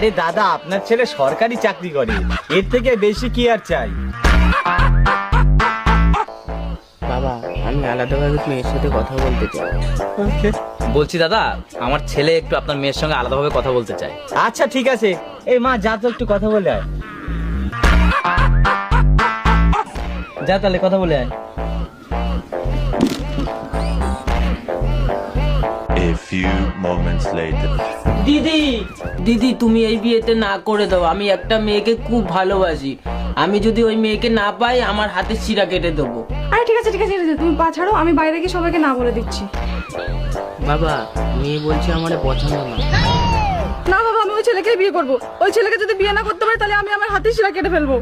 আরে দাদা, আপনার ছেলে সরকারি চাকরি করে, এর থেকে বেশি কি আর চাই? বাবা, আমি আলাদাভাবে মেয়ের সাথে কথা বলতে চাই। বলছি দাদা, আমার ছেলে একটু আপনার মেয়ের সঙ্গে আলাদাভাবে কথা বলতে চায়। আচ্ছা ঠিক আছে, এই মা যা তো একটু কথা বলে আয়। যা তাহলে কথা বলে আয়। A few moments later. দিদি তুমি এই বিয়েতে না করে দাও। আমি একটা মেয়েকে খুব ভালোবাসি। আমি যদি ওই মেয়েকে না পাই, আমার হাতে শিরা কেটে দেবো। আরে ঠিক আছে ঠিক আছে, তুমি পা ছাড়ো, আমি বাইরে গিয়ে সবাইকে না বলে দিচ্ছি। বাবা, মেয়ে বলছে আমার পছন্দ না। না বাবা, আমি ওই ছেলেকেই বিয়ে করবো। ওই ছেলেকে যদি বিয়ে না করতে পারি, তাহলে আমি আমার হাতে শিরা কেটে ফেলবো।